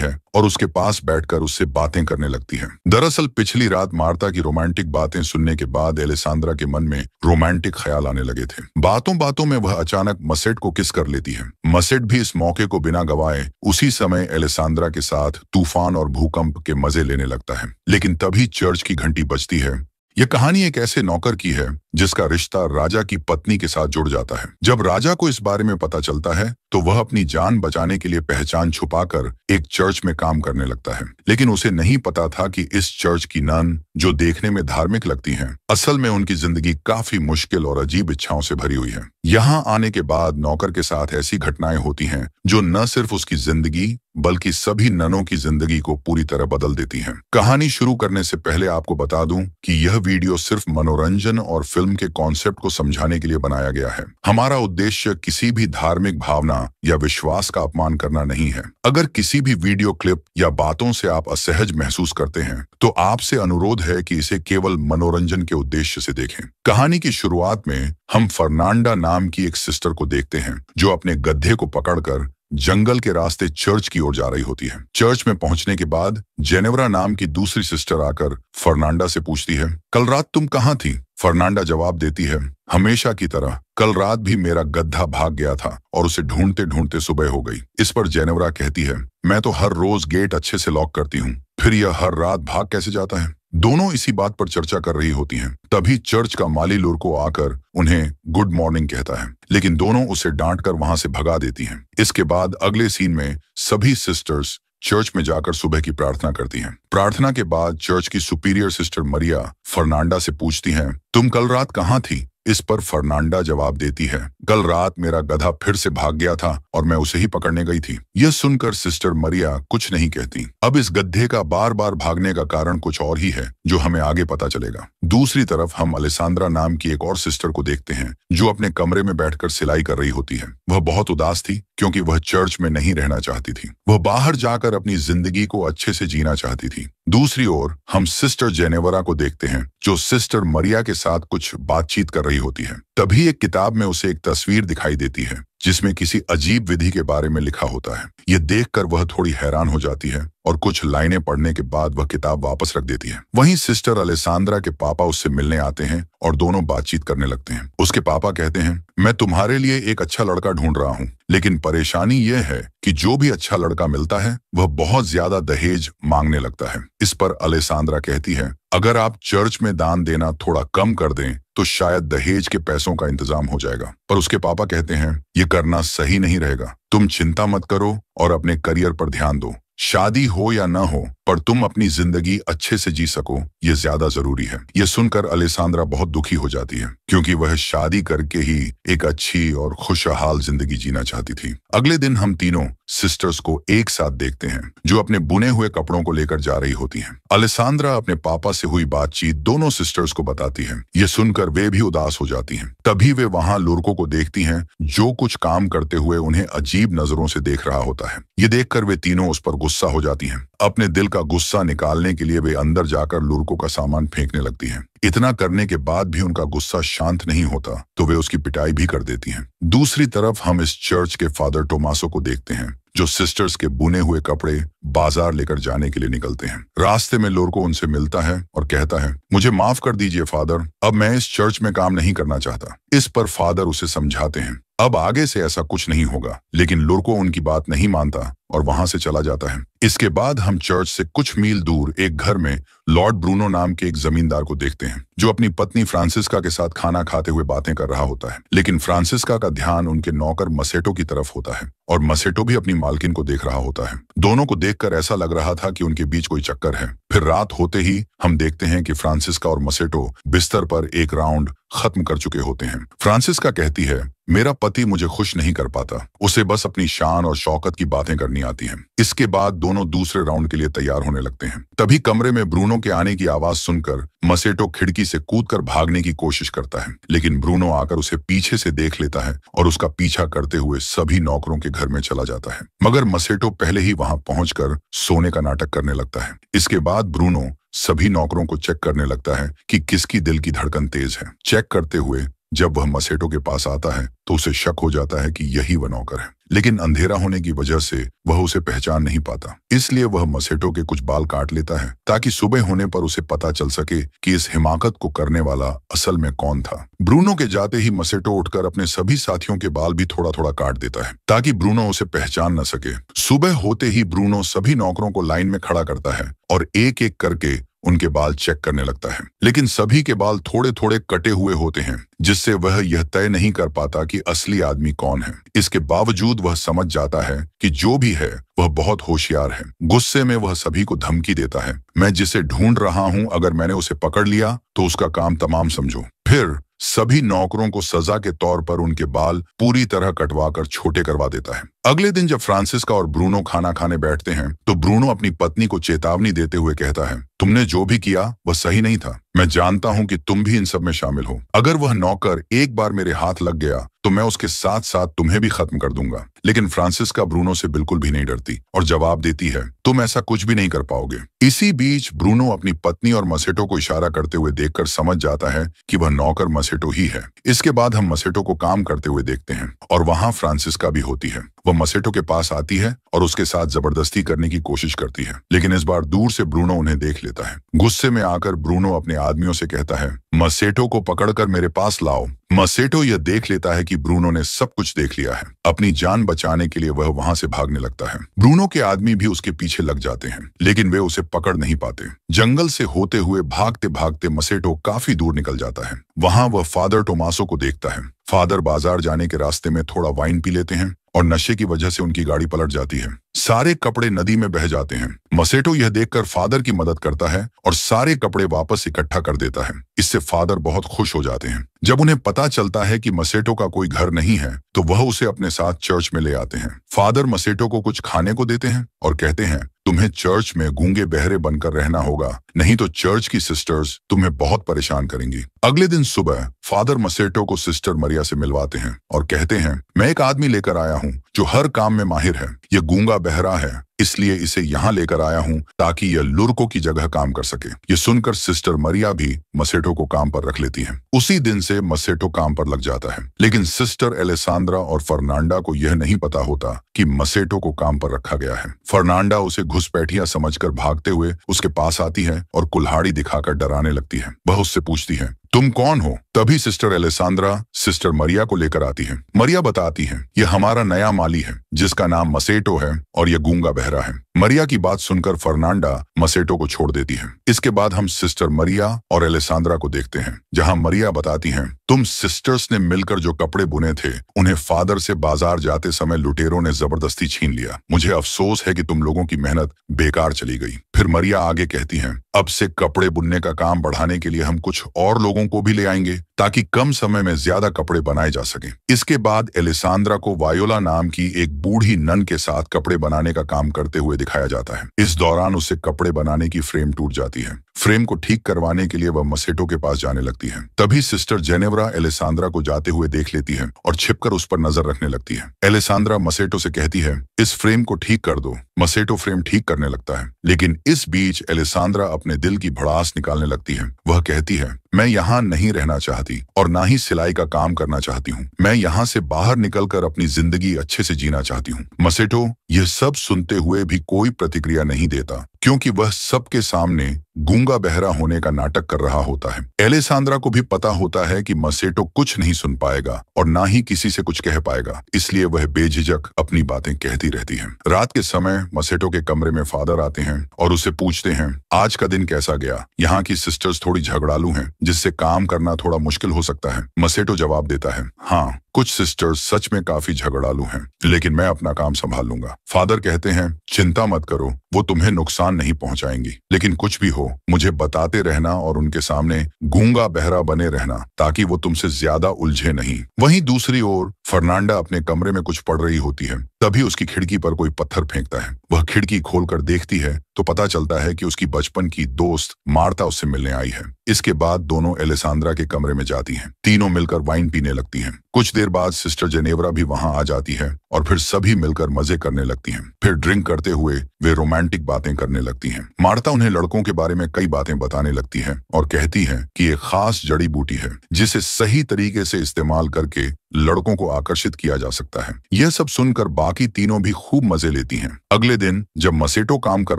है और उसके पास बैठकर उससे बातें करने लगती है। दरअसल पिछली रात मार्ता की रोमांटिक बातें सुनने के बाद एलिसांद्रा के मन में रोमांटिक ख्याल आने लगे थे। बातों बातों में वह अचानक मसेट को किस कर लेती है। मसेट भी इस मौके को बिना गवाए उसी समय एलिसांद्रा के साथ तूफान और भूकंप के मजे लेने लगता है। लेकिन तभी चर्च की घंटी बजती है। यह कहानी एक ऐसे नौकर की है जिसका रिश्ता राजा की पत्नी के साथ जुड़ जाता है। जब राजा को इस बारे में पता चलता है तो वह अपनी जान बचाने के लिए पहचान छुपाकर एक चर्च में काम करने लगता है। लेकिन उसे नहीं पता था कि इस चर्च की नन, जो देखने में धार्मिक लगती हैं, असल में उनकी जिंदगी काफी मुश्किल और अजीब इच्छाओं से भरी हुई है। यहाँ आने के बाद नौकर के साथ ऐसी घटनाएं होती हैं जो न सिर्फ उसकी जिंदगी बल्कि सभी ननों की जिंदगी को पूरी तरह बदल देती हैं। कहानी शुरू करने से पहले आपको बता दूं कि यह वीडियो सिर्फ मनोरंजन और फिल्म के कॉन्सेप्ट को समझाने के लिए बनाया गया है। हमारा उद्देश्य किसी भी धार्मिक भावना या विश्वास का अपमान करना नहीं है। अगर किसी भी वीडियो क्लिप या बातों से आप असहज महसूस करते हैं तो आपसे अनुरोध है कि इसे केवल मनोरंजन के उद्देश्य से देखें। कहानी की शुरुआत में हम फर्नांडा नाम की एक सिस्टर को देखते हैं जो अपने गधे को पकड़कर जंगल के रास्ते चर्च की ओर जा रही होती है। चर्च में पहुंचने के बाद जेनेवरा नाम की दूसरी सिस्टर आकर फर्नांडा से पूछती है, कल रात तुम कहाँ थी? फर्नांडा जवाब देती है, हमेशा की तरह कल रात भी मेरा गधा भाग गया था और उसे ढूंढते ढूंढते सुबह हो गई। इस पर जेनेवरा कहती है, मैं तो हर रोज गेट अच्छे से लॉक करती हूँ, फिर यह हर रात भाग कैसे जाता है? दोनों इसी बात पर चर्चा कर रही होती हैं। तभी चर्च का माली लुरको आकर उन्हें गुड मॉर्निंग कहता है, लेकिन दोनों उसे डांटकर वहां से भगा देती हैं। इसके बाद अगले सीन में सभी सिस्टर्स चर्च में जाकर सुबह की प्रार्थना करती हैं। प्रार्थना के बाद चर्च की सुपीरियर सिस्टर मरिया फर्नांडा से पूछती हैं, तुम कल रात कहाँ थी? इस पर फर्नांडा जवाब देती है, कल रात मेरा गधा फिर से भाग गया था और मैं उसे ही पकड़ने गई थी। यह सुनकर सिस्टर मरिया कुछ नहीं कहती। अब इस गधे का बार बार भागने का कारण कुछ और ही है जो हमें आगे पता चलेगा। दूसरी तरफ हम अलेसांद्रा नाम की एक और सिस्टर को देखते हैं जो अपने कमरे में बैठकर सिलाई कर रही होती है। वह बहुत उदास थी क्योंकि वह चर्च में नहीं रहना चाहती थी। वह बाहर जाकर अपनी जिंदगी को अच्छे से जीना चाहती थी। दूसरी ओर हम सिस्टर जेनेवरा को देखते हैं जो सिस्टर मरिया के साथ कुछ बातचीत कर रही होती है। तभी एक किताब में उसे एक तस्वीर दिखाई देती है जिसमें किसी अजीब विधि के बारे में लिखा होता है। यह देखकर वह थोड़ी हैरान हो जाती है और कुछ लाइनें पढ़ने के बाद वह किताब वापस रख देती है। वहीं सिस्टर अलेसांद्रा के पापा उससे मिलने आते हैं और दोनों बातचीत करने लगते हैं। उसके पापा कहते हैं, मैं तुम्हारे लिए एक अच्छा लड़का ढूंढ रहा हूँ, लेकिन परेशानी यह है कि जो भी अच्छा लड़का मिलता है वह बहुत ज्यादा दहेज मांगने लगता है। इस पर अलेसांद्रा कहती है, अगर आप चर्च में दान देना थोड़ा कम कर दें तो शायद दहेज के पैसों का इंतजाम हो जाएगा। पर उसके पापा कहते हैं, ये करना सही नहीं रहेगा। तुम चिंता मत करो और अपने करियर पर ध्यान दो। शादी हो या न हो पर तुम अपनी जिंदगी अच्छे से जी सको, ये ज्यादा जरूरी है। यह सुनकर अलेसांद्रा बहुत दुखी हो जाती है क्योंकि वह शादी करके ही एक अच्छी और खुशहाल जिंदगी जीना चाहती थी। अगले दिन हम तीनों सिस्टर्स को एक साथ देखते हैं जो अपने बुने हुए कपड़ों को लेकर जा रही होती हैं। अलेसांद्रा अपने पापा से हुई बातचीत दोनों सिस्टर्स को बताती है। यह सुनकर वे भी उदास हो जाती हैं। तभी वे वहां लुरको को देखती हैं जो कुछ काम करते हुए उन्हें अजीब नजरों से देख रहा होता है। ये देखकर वे तीनों उस पर गुस्सा हो जाती हैं। अपने दिल का गुस्सा निकालने के लिए वे अंदर जाकर लुरको का सामान फेंकने लगती हैं। इतना करने के बाद भी उनका गुस्सा शांत नहीं होता तो वे उसकी पिटाई भी कर देती हैं। दूसरी तरफ हम इस चर्च के फादर टोमासो को देखते हैं जो सिस्टर्स के बुने हुए कपड़े बाजार लेकर जाने के लिए निकलते हैं। रास्ते में लुरको उनसे मिलता है और कहता है, मुझे माफ कर दीजिए फादर, अब मैं इस चर्च में काम नहीं करना चाहता। इस पर फादर उसे समझाते हैं अब आगे से ऐसा कुछ नहीं होगा, लेकिन लुरको उनकी बात नहीं मानता और वहां से चला जाता है। इसके बाद हम चर्च से कुछ मील दूर एक घर में लॉर्ड ब्रूनो नाम के एक जमींदार को देखते हैं जो अपनी पत्नी फ्रांसिस्का के साथ खाना खाते हुए बातें कर रहा होता है। लेकिन फ्रांसिस्का का ध्यान उनके नौकर मसेटो की तरफ होता है और मसेटो भी अपनी मालकिन को देख रहा होता है। दोनों को देखकर ऐसा लग रहा था कि उनके बीच कोई चक्कर है। फिर रात होते ही हम देखते हैं कि फ्रांसिस्का और मसेटो बिस्तर पर एक राउंड खत्म कर चुके होते हैं। फ्रांसिस्का कहती है, मेरा पति मुझे खुश नहीं कर पाता, उसे बस अपनी शान और शौकत की बातें करनी आती हैं। इसके बाद दोनों दूसरे राउंड के लिए तैयार होने लगते हैं। तभी कमरे में ब्रूनो के आने की आवाज सुनकर मसेटो खिड़की से कूदकर भागने की कोशिश करता है, लेकिन ब्रूनो आकर उसे पीछे से देख लेता है और उसका पीछा करते हुए सभी नौकरों के घर में चला जाता है। मगर मसेटो पहले ही वहां पहुंचकर सोने का नाटक करने लगता है। इसके बाद ब्रूनो सभी नौकरों को चेक करने लगता है कि किसकी दिल की धड़कन तेज है। चेक करते हुए जब वह मसेटो के पास आता है तो उसे शक हो जाता है कि यही वह नौकर है, लेकिन अंधेरा होने की वजह से वह उसे पहचान नहीं पाता। इसलिए वह मसेटो के कुछ बाल काट लेता है ताकि सुबह होने पर उसे पता चल सके कि इस हिमाकत को करने वाला असल में कौन था। ब्रूनो के जाते ही मसेटो उठकर अपने सभी साथियों के बाल भी थोड़ा थोड़ा काट देता है ताकि ब्रूनो उसे पहचान न सके। सुबह होते ही ब्रूनो सभी नौकरों को लाइन में खड़ा करता है और एक एक करके उनके बाल चेक करने लगता है, लेकिन सभी के बाल थोड़े थोड़े कटे हुए होते हैं, जिससे वह यह तय नहीं कर पाता कि असली आदमी कौन है। इसके बावजूद वह समझ जाता है कि जो भी है वह बहुत होशियार है। गुस्से में वह सभी को धमकी देता है, मैं जिसे ढूंढ रहा हूं, अगर मैंने उसे पकड़ लिया तो उसका काम तमाम समझो। फिर सभी नौकरों को सजा के तौर पर उनके बाल पूरी तरह कटवाकर छोटे करवा देता है। अगले दिन जब फ्रांसिस्का और ब्रूनो खाना खाने बैठते हैं तो ब्रूनो अपनी पत्नी को चेतावनी देते हुए कहता है, तुमने जो भी किया वह सही नहीं था। मैं जानता हूं कि तुम भी इन सब में शामिल हो। अगर वह नौकर एक बार मेरे हाथ लग गया तो मैं उसके साथ साथ तुम्हें भी खत्म कर दूंगा। लेकिन फ्रांसिस्का ब्रूनो से बिल्कुल भी नहीं डरती और जवाब देती है, तुम ऐसा कुछ भी नहीं कर पाओगे। इसी बीच ब्रूनो अपनी पत्नी और मसेटो को इशारा करते हुए देखकर समझ जाता है कि वह नौकर मसेटो ही है। इसके बाद हम मसेटो को काम करते हुए देखते हैं और वहां फ्रांसिस्का भी होती है। वह मसेटो के पास आती है और उसके साथ जबरदस्ती करने की कोशिश करती है, लेकिन इस बार दूर से ब्रूनो उन्हें देख लेता है। गुस्से में आकर ब्रूनो अपने आदमियों से कहता है, मसेटो को पकड़कर मेरे पास लाओ। मसेटो यह देख लेता है कि ब्रूनो ने सब कुछ देख लिया है। अपनी जान बचाने के लिए वह वहां से भागने लगता है। ब्रूनो के आदमी भी उसके पीछे लग जाते हैं, लेकिन वे उसे पकड़ नहीं पाते। जंगल से होते हुए भागते भागते मसेटो काफी दूर निकल जाता है। वहां वह फादर टोमासो को देखता है। फादर बाजार जाने के रास्ते में थोड़ा वाइन पी लेते हैं और नशे की वजह से उनकी गाड़ी पलट जाती है। सारे कपड़े नदी में बह जाते हैं। मसेटो यह देखकर फादर की मदद करता है और सारे कपड़े वापस इकट्ठा कर देता है। इससे फादर बहुत खुश हो जाते हैं। जब उन्हें पता चलता है कि मसेटो का कोई घर नहीं है तो वह उसे अपने साथ चर्च में ले आते हैं। फादर मसेटो को कुछ खाने को देते हैं और कहते हैं, तुम्हें चर्च में गूंगे बहरे बनकर रहना होगा, नहीं तो चर्च की सिस्टर्स तुम्हें बहुत परेशान करेंगी। अगले दिन सुबह फादर मसेटो को सिस्टर मरिया से मिलवाते हैं और कहते हैं, मैं एक आदमी लेकर आया हूँ जो हर काम में माहिर है। यह गूंगा बहरा है, इसलिए इसे यहाँ लेकर आया हूँ ताकि यह लुर्को की जगह काम कर सके। ये सुनकर सिस्टर मरिया भी मसेटो को काम पर रख लेती है। उसी दिन से मसेटो काम पर लग जाता है, लेकिन सिस्टर एलेसांद्रा और फर्नांडा को यह नहीं पता होता कि मसेटो को काम पर रखा गया है। फर्नांडा उसे घुसपैठिया समझकर भागते हुए उसके पास आती है और कुल्हाड़ी दिखाकर डराने लगती है। वह उससे पूछती है, तुम कौन हो? तभी सिस्टर एलेसांद्रा सिस्टर मरिया को लेकर आती है। मरिया बताती है, यह हमारा नया माली है जिसका नाम मसेटो है और यह गूंगा बहरा है। मरिया की बात सुनकर फर्नांडा मसेटो को छोड़ देती है। इसके बाद हम सिस्टर मरिया और एलेसांद्रा को देखते हैं, जहां मरिया बताती हैं, तुम सिस्टर्स ने मिलकर जो कपड़े बुने थे उन्हें फादर से बाजार जाते समय लुटेरों ने जबरदस्ती छीन लिया। मुझे अफसोस है कि तुम लोगों की मेहनत बेकार चली गई। फिर मरिया आगे कहती हैं, अब से कपड़े बुनने का काम बढ़ाने के लिए हम कुछ और लोगों को भी ले आएंगे ताकि कम समय में ज्यादा कपड़े बनाए जा सकें। इसके बाद एलेसांद्रा को वायोला नाम की एक बूढ़ी नन के साथ कपड़े बनाने का काम करते हुए दिखाया जाता है। इस दौरान उससे कपड़े बनाने की फ्रेम टूट जाती है। फ्रेम को ठीक करवाने के लिए वह मसेटो के पास जाने लगती है। तभी सिस्टर जेनेवरा एलेसांद्रा को जाते हुए देख लेती है और छिपकर उस पर नजर रखने लगती है। एलेसांद्रा मसेटो से कहती है, इस फ्रेम को ठीक कर दो। मसेटो फ्रेम ठीक करने लगता है, लेकिन इस बीच एलेसांद्रा अपने दिल की भड़ास निकालने लगती है। वह कहती है, मैं यहाँ नहीं रहना चाहती और ना ही सिलाई का काम करना चाहती हूँ। मैं यहाँ से बाहर निकलकर अपनी जिंदगी अच्छे से जीना चाहती हूँ। मसेटो यह सब सुनते हुए भी कोई प्रतिक्रिया नहीं देता, क्योंकि वह सबके सामने गूंगा बहरा होने का नाटक कर रहा होता है। एलेसांद्रा को भी पता होता है कि मसेटो कुछ नहीं सुन पाएगा और ना ही किसी से कुछ कह पाएगा, इसलिए वह बेझिझक अपनी बातें कहती रहती है। रात के समय मसेटो के कमरे में फादर आते हैं और उसे पूछते हैं, आज का दिन कैसा गया? यहाँ की सिस्टर्स थोड़ी झगड़ालू हैं, जिससे काम करना थोड़ा मुश्किल हो सकता है। मसेटो जवाब देता है, हाँ, कुछ सिस्टर्स सच में काफी झगड़ालू हैं, लेकिन मैं अपना काम संभाल लूंगा। फादर कहते हैं, चिंता मत करो, वो तुम्हें नुकसान नहीं पहुंचाएंगी, लेकिन कुछ भी हो मुझे बताते रहना और उनके सामने गूंगा बहरा बने रहना ताकि वो तुमसे ज्यादा उलझे नहीं। वहीं दूसरी ओर फर्नांडा अपने कमरे में कुछ पढ़ रही होती है। तभी उसकी खिड़की पर कोई पत्थर फेंकता है। वह खिड़की खोलकर देखती है तो पता चलता है कि उसकी बचपन की दोस्त मार्ता उससे मिलने आई है। इसके बाद दोनों एलेसांद्रा के कमरे में जाती हैं। तीनों मिलकर वाइन पीने लगती हैं। कुछ देर बाद सिस्टर जेनेवरा भी वहां आ जाती है और फिर सभी मिलकर मजे करने लगती हैं। फिर ड्रिंक करते हुए वे रोमांटिक बातें करने लगती हैं। मार्ता उन्हें लड़कों के बारे में कई बातें बताने लगती है और कहती है कि एक खास जड़ी बूटी है जिसे सही तरीके से इस्तेमाल करके लड़कों को आकर्षित किया जा सकता है। यह सब सुनकर बाकी तीनों भी खूब मजे लेती हैं। अगले दिन जब मसेटो काम कर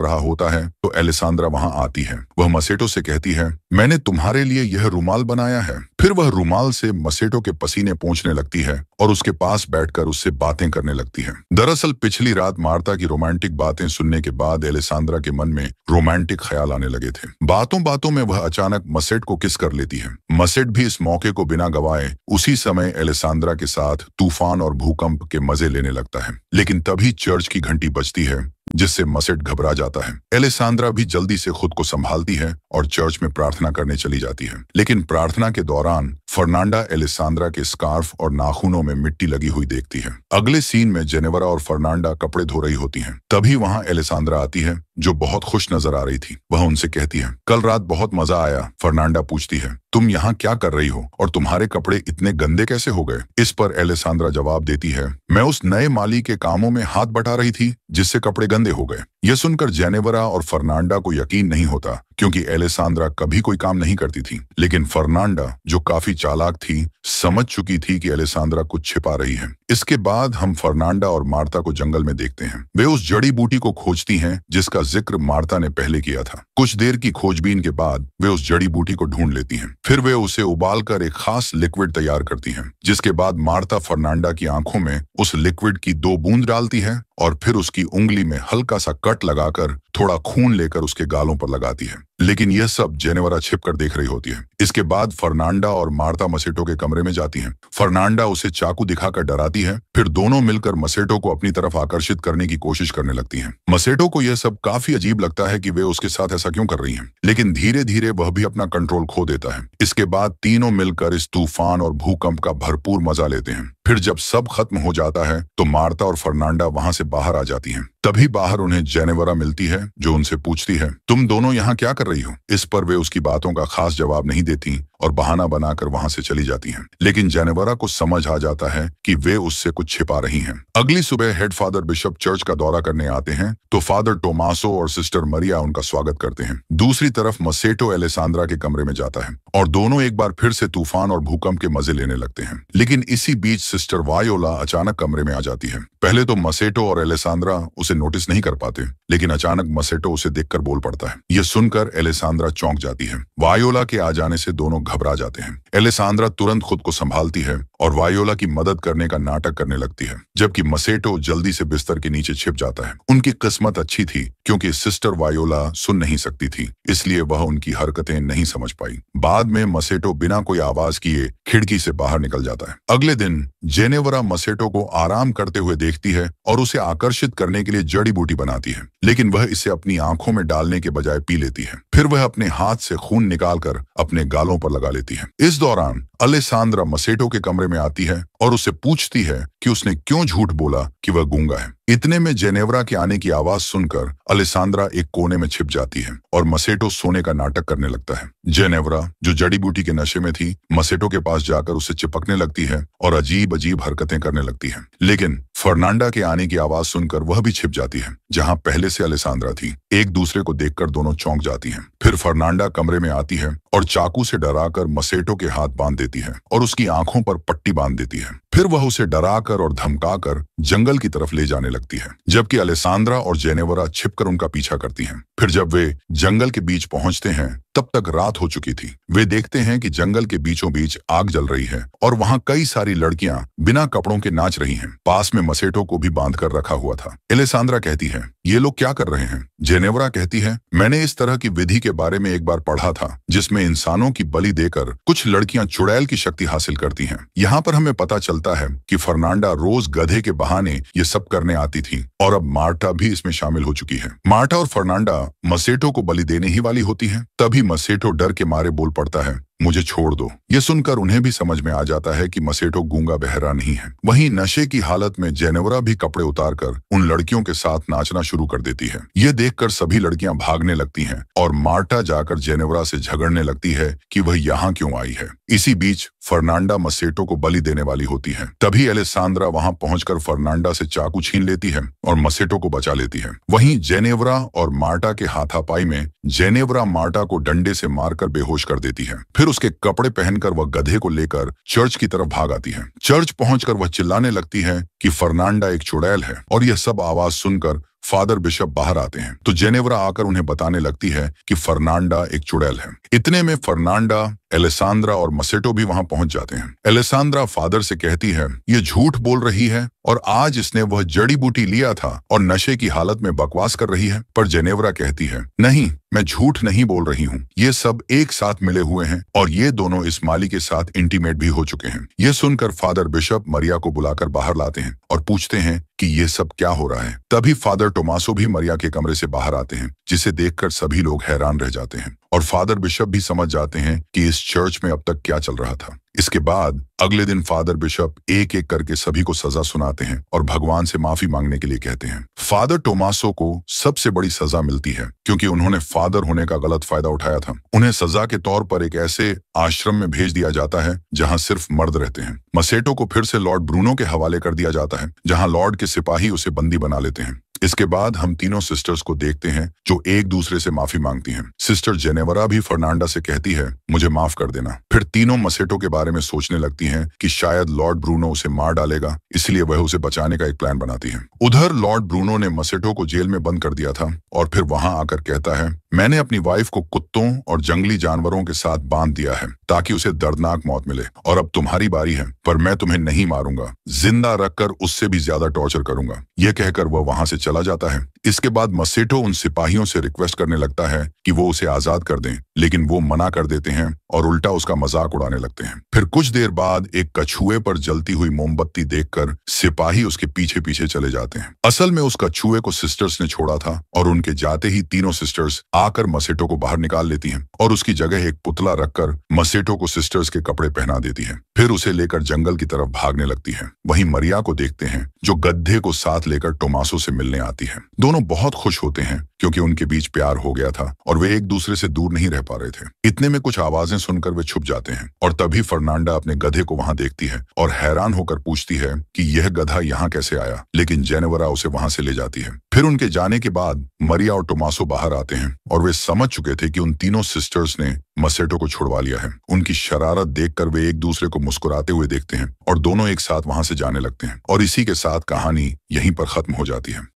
रहा होता है तो एलिसांद्रा वहां आती है। वह मसेटो से कहती है, मैंने तुम्हारे लिए यह रुमाल बनाया है। फिर वह रुमाल से मसेटो के पसीने पोंछने लगती है और उसके पास बैठकर उससे बातें करने लगती है। दरअसल पिछली रात मार्ता की रोमांटिक बातें सुनने के बाद एलिसांद्रा के मन में रोमांटिक ख्याल आने लगे थे। बातों बातों में वह अचानक मसेट को किस कर लेती है। मसेट भी इस मौके को बिना गवाए उसी समय एलिसांद्रा के साथ तूफान और भूकंप के मजे लेने लगता है। लेकिन तभी चर्च की घंटी बजती है जिससे मसेट घबरा जाता है। एलिसांद्रा भी जल्दी से खुद को संभालती है और चर्च में प्रार्थना करने चली जाती है। लेकिन प्रार्थना के दौरान फर्नांडा एलिसांद्रा के स्कार्फ और नाखूनों में मिट्टी लगी हुई देखती है। अगले सीन में जेनेवरा और फर्नांडा कपड़े धो रही होती हैं। तभी वहां एलिसांद्रा आती है जो बहुत खुश नजर आ रही थी। वह उनसे कहती है, कल रात बहुत मजा आया। फर्नांडा पूछती है, तुम यहाँ क्या कर रही हो और तुम्हारे कपड़े इतने गंदे कैसे हो गए? इस पर एलिसांद्रा जवाब देती है, मैं उस नए माली के कामों में हाथ बटा रही थी जिससे कपड़े गंदे हो गए। यह सुनकर जेनेवरा और फर्नांडा को यकीन नहीं होता क्योंकि एलिसांद्रा कभी कोई काम नहीं करती थी। लेकिन फर्नांडा जो काफी चालाक थी समझ चुकी थी कि एलिसांद्रा कुछ छिपा रही है। इसके बाद हम फर्नांडा और मार्ता को जंगल में देखते हैं। वे उस जड़ी बूटी को खोजती हैं जिसका जिक्र मार्ता ने पहले किया था। कुछ देर की खोजबीन के बाद वे उस जड़ी बूटी को ढूंढ लेती हैं। फिर वे उसे उबालकर एक खास लिक्विड तैयार करती हैं, जिसके बाद मार्ता फर्नांडा की आंखों में उस लिक्विड की 2 बूंद डालती है और फिर उसकी उंगली में हल्का सा कट लगाकर थोड़ा खून लेकर उसके गालों पर लगाती है। लेकिन यह सब जेनेवरा छिपकर देख रही होती है। इसके बाद फर्नांडा और मार्ता मसेटो के कमरे में जाती हैं। फर्नांडा उसे चाकू दिखाकर डराती है। फिर दोनों मिलकर मसेटो को अपनी तरफ आकर्षित करने की कोशिश करने लगती हैं। मसेटो को यह सब काफी अजीब लगता है कि वे उसके साथ ऐसा क्यों कर रही हैं, लेकिन धीरे धीरे वह भी अपना कंट्रोल खो देता है। इसके बाद तीनों मिलकर इस तूफान और भूकंप का भरपूर मजा लेते हैं। फिर जब सब खत्म हो जाता है तो मार्ता और फर्नांडा वहां से बाहर आ जाती हैं। तभी बाहर उन्हें जेनेवरा मिलती है जो उनसे पूछती है, तुम दोनों यहाँ क्या कर रही हो? इस पर वे उसकी बातों का खास जवाब नहीं देती और बहाना बनाकर वहां से चली जाती हैं। लेकिन जेनेवरा को समझ आ जाता है कि वे उससे कुछ छिपा रही हैं। अगली सुबह हेड फादर बिशप चर्च का दौरा करने आते हैं तो फादर टोमासो और सिस्टर मरिया उनका स्वागत करते हैं। दूसरी तरफ मसेटो एलिसांद्रा के कमरे में जाता है और दोनों एक बार फिर से तूफान और भूकंप के मजे लेने लगते हैं। लेकिन इसी बीच सिस्टर वायोला अचानक कमरे में आ जाती है। पहले तो मसेटो और एलिसांद्रा उसे नोटिस नहीं कर पाते, लेकिन अचानक मसेटो उसे देखकर बोल पड़ता है। यह सुनकर एलिसांद्रा चौंक जाती है। वायोला के आ जाने से दोनों घबरा जाते हैं। एलिसांद्रा तुरंत खुद को संभालती है और वायोला की मदद करने का नाटक करने लगती है, जबकि मसेटो जल्दी से बिस्तर के नीचे छिप जाता है। उनकी किस्मत अच्छी थी क्योंकि सिस्टर वायोला सुन नहीं सकती थी, इसलिए वह उनकी हरकतें नहीं समझ पाई। बाद में मसेटो बिना कोई आवाज किए खिड़की से बाहर निकल जाता है। अगले दिन जेनेवरा मसेटो को आराम करते हुए देखती है और उसे आकर्षित करने के लिए जड़ी बूटी बनाती है, लेकिन वह इसे अपनी आंखों में डालने के बजाय पी लेती है। फिर वह अपने हाथ से खून निकालकर अपने गालों पर लगा लेती है। इस दौरान एलिसांद्रा मसेटो के कमरे में आती है और उससे पूछती है कि उसने क्यों झूठ बोला कि वह गूंगा है। इतने में जेनेवरा के आने की आवाज सुनकर एलिसांद्रा एक कोने में छिप जाती है और मसेटो सोने का नाटक करने लगता है। जेनेवरा जो जड़ी बूटी के नशे में थी मसेटो के पास जाकर उसे चिपकने लगती है और अजीब अजीब हरकतें करने लगती है। लेकिन फर्नांडा के आने की आवाज सुनकर वह भी छिप जाती है जहां पहले से एलिसांद्रा थी। एक दूसरे को देखकर दोनों चौंक जाती हैं। फिर फर्नांडा कमरे में आती है और चाकू से डराकर मसेटो के हाथ बांध देती है और उसकी आंखों पर पट्टी बांध देती है। फिर वह उसे डराकर और धमकाकर जंगल की तरफ ले जाने लगती है, जबकि एलिसांद्रा और जेनेवरा छिपकर उनका पीछा करती हैं। फिर जब वे जंगल के बीच पहुंचते हैं तब तक रात हो चुकी थी। वे देखते हैं कि जंगल के बीचों बीच आग जल रही है और वहां कई सारी लड़कियां बिना कपड़ों के नाच रही हैं। पास में मसेटो को भी बांध कर रखा हुआ था। एलिसांद्रा कहती है, ये लोग क्या कर रहे हैं? जेनेवरा कहती है, मैंने इस तरह की विधि के बारे में एक बार पढ़ा था जिसमें इंसानों की बलि देकर कुछ लड़कियां चुड़ैल की शक्ति हासिल करती हैं। यहाँ पर हमें पता चलता है कि फर्नांडा रोज गधे के बहाने ये सब करने आती थी और अब मार्टा भी इसमें शामिल हो चुकी है। मार्टा और फर्नांडा मसेटो को बलि देने ही वाली होती है। तभी मसेटो डर के मारे बोल पड़ता है, मुझे छोड़ दो। ये सुनकर उन्हें भी समझ में आ जाता है कि मसेटो गूंगा बहरा नहीं है। वहीं नशे की हालत में जेनेवरा भी कपड़े उतारकर उन लड़कियों के साथ नाचना शुरू कर देती है। ये देखकर सभी लड़कियां भागने लगती हैं और मार्टा जाकर जेनेवरा से झगड़ने लगती है कि वह यहाँ क्यों आई है। इसी बीच फर्नांडा मसेटो को बलि देने वाली होती है। तभी एलेसांद्रा वहां पहुंचकर फर्नांडा से चाकू छीन लेती है और मसेटो को बचा लेती है। वहीं जेनेवरा और मार्टा के हाथापाई में जेनेवरा मार्टा को डंडे से मारकर बेहोश कर देती है। फिर उसके कपड़े पहनकर वह गधे को लेकर चर्च की तरफ भाग आती है। चर्च पहुंचकर वह चिल्लाने लगती है कि फर्नांडा एक चुड़ैल है और यह सब आवाज सुनकर फादर बिशप बाहर आते हैं तो जेनेवरा आकर उन्हें बताने लगती है कि फर्नांडा एक चुड़ैल है। इतने में फर्नांडा, एलेसांद्रा और मसेटो भी वहां पहुंच जाते हैं। एलेसांद्रा फादर से कहती है ये झूठ बोल रही है और आज इसने वह जड़ी बूटी लिया था और नशे की हालत में बकवास कर रही है। पर जेनेवरा कहती है नहीं, मैं झूठ नहीं बोल रही हूँ, ये सब एक साथ मिले हुए हैं और ये दोनों इस माली के साथ इंटीमेट भी हो चुके हैं। ये सुनकर फादर बिशप मरिया को बुलाकर बाहर लाते हैं और पूछते हैं कि ये सब क्या हो रहा है। तभी फादर टोमासो भी मरिया के कमरे से बाहर आते हैं, जिसे देखकर सभी लोग हैरान रह जाते हैं और फादर बिशप भी समझ जाते हैं कि इस चर्च में अब तक क्या चल रहा था। इसके बाद अगले दिन फादर बिशप एक एक करके सभी को सजा सुनाते हैं और भगवान से माफी मांगने के लिए कहते हैं। फादर टोमासो को सबसे बड़ी सजा मिलती है क्योंकि उन्होंने फादर होने का गलत फायदा उठाया था। उन्हें सजा के तौर पर एक ऐसे आश्रम में भेज दिया जाता है जहां सिर्फ मर्द रहते हैं। मसेटो को फिर से लॉर्ड ब्रूनो के हवाले कर दिया जाता है जहां लॉर्ड के सिपाही उसे बंदी बना लेते हैं। इसके बाद हम तीनों सिस्टर्स को देखते हैं जो एक दूसरे से माफी मांगती हैं। सिस्टर जेनेवरा भी फर्नांडा से कहती है मुझे माफ कर देना। फिर तीनों मसेटो के बारे में सोचने लगती हैं कि शायद लॉर्ड ब्रूनो उसे मार डालेगा, इसलिए वह उसे बचाने का एक प्लान बनाती है। उधर लॉर्ड ब्रूनो ने मसेटो को जेल में बंद कर दिया था और फिर वहां आकर कहता है मैंने अपनी वाइफ को कुत्तों और जंगली जानवरों के साथ बांध दिया है ताकि उसे दर्दनाक मौत मिले और अब तुम्हारी बारी है, पर मैं तुम्हें नहीं मारूंगा, जिंदा रखकर उससे भी ज्यादा टॉर्चर करूंगा। यह कहकर वह वहां से चला जाता है। इसके बाद मसेटो उन सिपाहियों से रिक्वेस्ट करने लगता है कि वो उसे आजाद कर दें, लेकिन वो मना कर देते हैं और उल्टा उसका मजाक उड़ाने लगते हैं। फिर कुछ देर बाद एक कछुए पर जलती हुई मोमबत्ती देखकर सिपाही उसके पीछे पीछे चले जाते हैं। असल में उस कछुए को सिस्टर्स ने छोड़ा था और उनके जाते ही तीनों सिस्टर्स आकर मसेटो को बाहर निकाल लेती हैं और उसकी जगह एक पुतला रखकर मसेटो को सिस्टर्स के कपड़े पहना देती हैं। फिर उसे लेकर जंगल की तरफ भागने लगती है। वहीं मरिया को देखते हैं जो गड्ढे को साथ लेकर टोमासो से मिलने आती है। दोनों बहुत खुश होते हैं क्योंकि उनके बीच प्यार हो गया था और वे एक दूसरे से दूर नहीं रह पा रहे थे। इतने में कुछ आवाजें सुनकर वे छुप जाते हैं और तभी फर्नांडा अपने गधे को वहां देखती है और हैरान होकर पूछती है कि यह गधा यहाँ कैसे आया, लेकिन जेनेवरा उसे वहां से ले जाती है। फिर उनके जाने के बाद मरिया और टोमासो बाहर आते हैं और वे समझ चुके थे कि उन तीनों सिस्टर्स ने मसेटो को छुड़वा लिया है। उनकी शरारत देखकर वे एक दूसरे को मुस्कुराते हुए देखते हैं और दोनों एक साथ वहां से जाने लगते हैं और इसी के साथ कहानी यहीं पर खत्म हो जाती है।